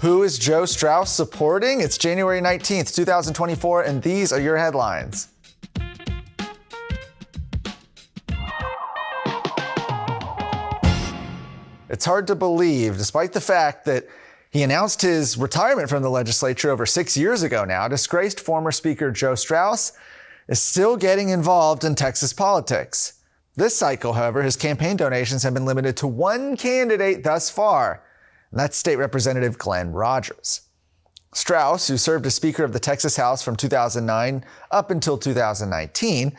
Who is Joe Straus supporting? It's January 19th, 2024, and these are your headlines. It's hard to believe, despite the fact that he announced his retirement from the legislature over 6 years ago now, disgraced former Speaker Joe Straus is still getting involved in Texas politics. This cycle, however, his campaign donations have been limited to one candidate thus far, and that's State Representative Glenn Rogers. Straus, who served as Speaker of the Texas House from 2009 up until 2019,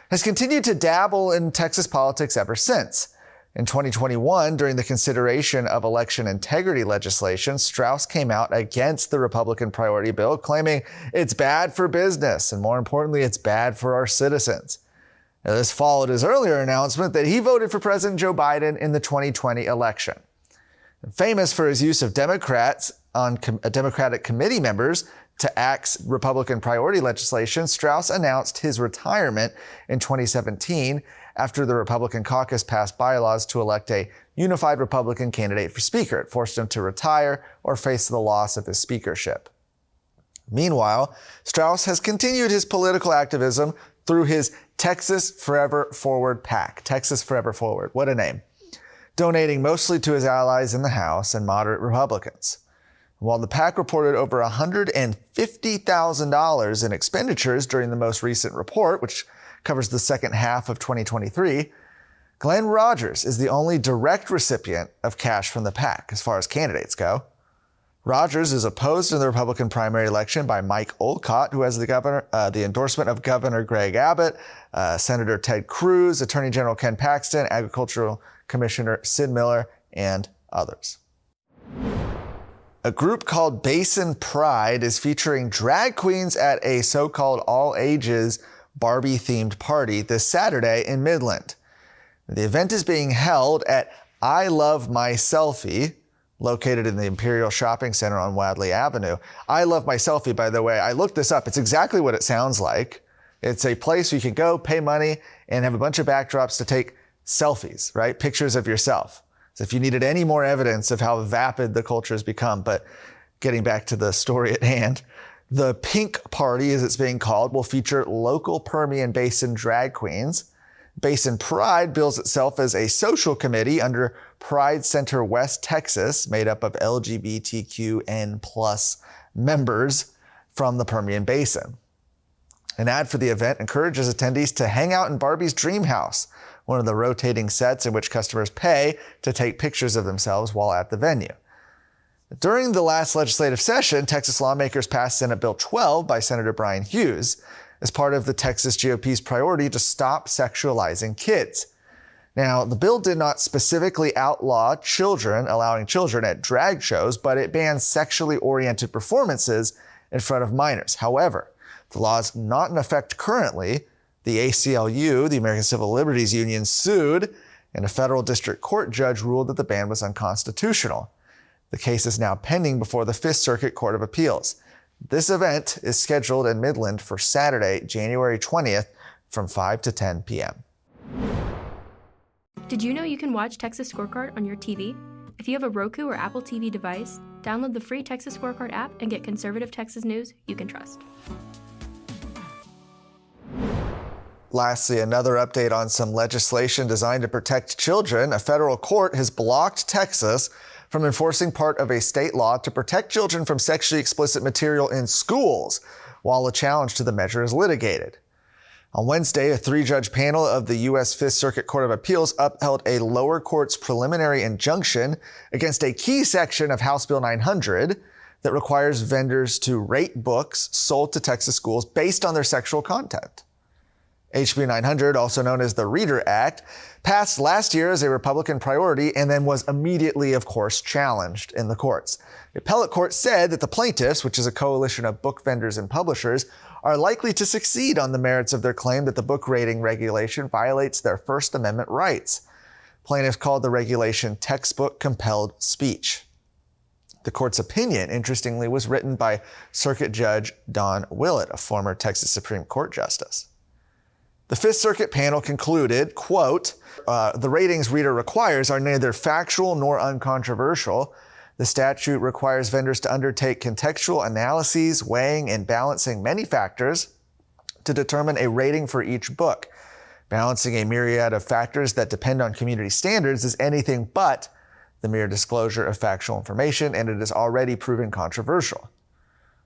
has continued to dabble in Texas politics ever since. In 2021, during the consideration of election integrity legislation, Straus came out against the Republican priority bill, claiming it's bad for business and, more importantly, it's bad for our citizens. Now, this followed his earlier announcement that he voted for President Joe Biden in the 2020 election. Famous for his use of Democratic committee members to axe Republican priority legislation, Straus announced his retirement in 2017 after the Republican caucus passed bylaws to elect a unified Republican candidate for Speaker. It forced him to retire or face the loss of his speakership. Meanwhile, Straus has continued his political activism through his Texas Forever Forward PAC. Texas Forever Forward, what a name. Donating mostly to his allies in the House and moderate Republicans. While the PAC reported over $150,000 in expenditures during the most recent report, which covers the second half of 2023, Glenn Rogers is the only direct recipient of cash from the PAC as far as candidates go. Rogers is opposed in the Republican primary election by Mike Olcott, who has the endorsement of Governor Greg Abbott, Senator Ted Cruz, Attorney General Ken Paxton, Agricultural Commissioner Sid Miller, and others. A group called Basin Pride is featuring drag queens at a so-called all-ages Barbie-themed party this Saturday in Midland. The event is being held at I Love My Selfie, located in the Imperial Shopping Center on Wadley Avenue. I Love My Selfie, by the way, I looked this up. It's exactly what it sounds like. It's a place where you can go, pay money, and have a bunch of backdrops to take selfies, right? Pictures of yourself. So if you needed any more evidence of how vapid the culture has become, but getting back to the story at hand, the Pink Party, as it's being called, will feature local Permian Basin drag queens. Basin Pride bills itself as a social committee under Pride Center West Texas, made up of LGBTQN+ members from the Permian Basin. An ad for the event encourages attendees to hang out in Barbie's Dream House, one of the rotating sets in which customers pay to take pictures of themselves while at the venue. During the last legislative session, Texas lawmakers passed Senate Bill 12 by Senator Brian Hughes as part of the Texas GOP's priority to stop sexualizing kids. Now, the bill did not specifically outlaw allowing children at drag shows, but it bans sexually oriented performances in front of minors. However, the law is not in effect currently. The ACLU, the American Civil Liberties Union, sued, and a federal district court judge ruled that the ban was unconstitutional. The case is now pending before the Fifth Circuit Court of Appeals. This event is scheduled in Midland for Saturday, January 20th from 5 to 10 p.m. Did you know you can watch Texas Scorecard on your TV? If you have a Roku or Apple TV device, download the free Texas Scorecard app and get conservative Texas news you can trust. Lastly, another update on some legislation designed to protect children. A federal court has blocked Texas from enforcing part of a state law to protect children from sexually explicit material in schools, while a challenge to the measure is litigated. On Wednesday, a 3-judge panel of the U.S. Fifth Circuit Court of Appeals upheld a lower court's preliminary injunction against a key section of House Bill 900 that requires vendors to rate books sold to Texas schools based on their sexual content. HB 900, also known as the Reader Act, passed last year as a Republican priority and then was immediately, of course, challenged in the courts. The appellate court said that the plaintiffs, which is a coalition of book vendors and publishers, are likely to succeed on the merits of their claim that the book rating regulation violates their First Amendment rights. Plaintiffs called the regulation textbook compelled speech. The court's opinion, interestingly, was written by Circuit Judge Don Willett, a former Texas Supreme Court justice. The Fifth Circuit panel concluded, quote, the ratings Reader requires are neither factual nor uncontroversial. The statute requires vendors to undertake contextual analyses, weighing and balancing many factors to determine a rating for each book. Balancing a myriad of factors that depend on community standards is anything but the mere disclosure of factual information, and it is already proven controversial.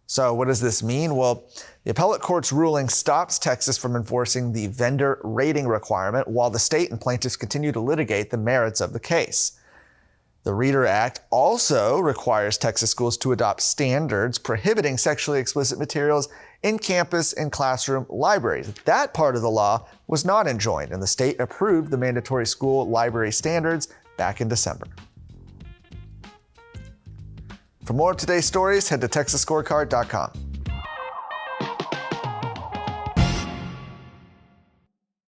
So what does this mean? Well, the appellate court's ruling stops Texas from enforcing the vendor rating requirement while the state and plaintiffs continue to litigate the merits of the case. The Reader Act also requires Texas schools to adopt standards prohibiting sexually explicit materials in campus and classroom libraries. That part of the law was not enjoined, and the state approved the mandatory school library standards back in December. For more of today's stories, head to TexasScorecard.com.